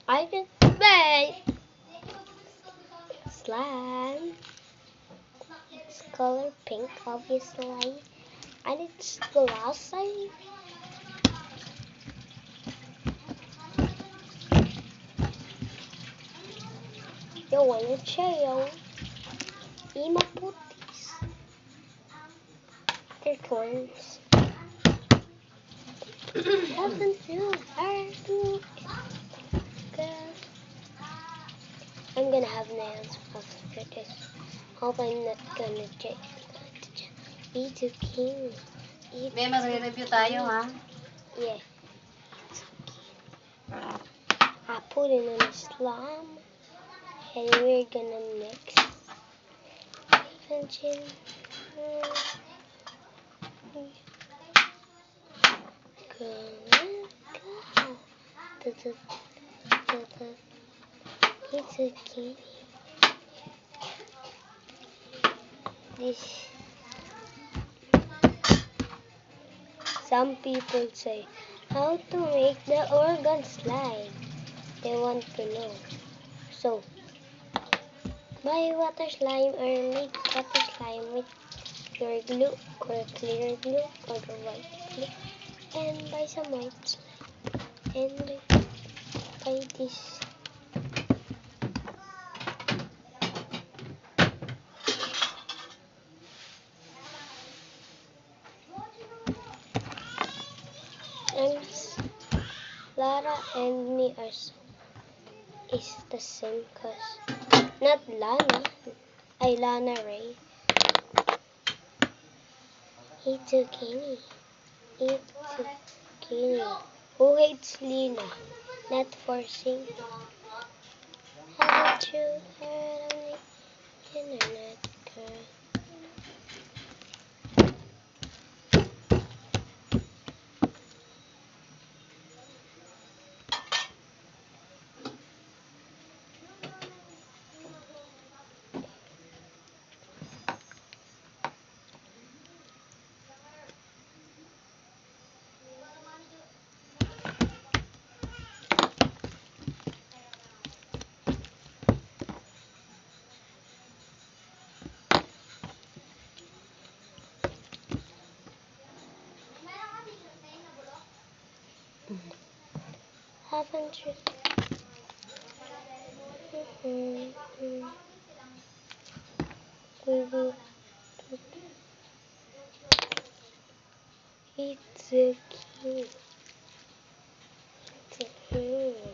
I can wait. Slime. It's color pink, obviously. And it's glossy. You wanna chill? Emo putis. They're twins. Haven't you heard me? Girl. I'm gonna have nails after this. Hope I'm not gonna eat a king. Eat May magre-review tayo, ha? Yeah. I put it in a slime. And we're gonna mix. Gonna go. It's a kitty. This. Some people say how to make the organ slime. They want to know. So, buy water slime or make water slime with your glue or clear glue or the white glue. And buy some white slime. And buy this. And Lara and me are so is the same cause not Lana. Lana Ray. It's zucchini. It's zucchini. Who hates Lena? Not forcing. Haven't you heard of the internet, girl? Haven't you? It's a key. It's a key.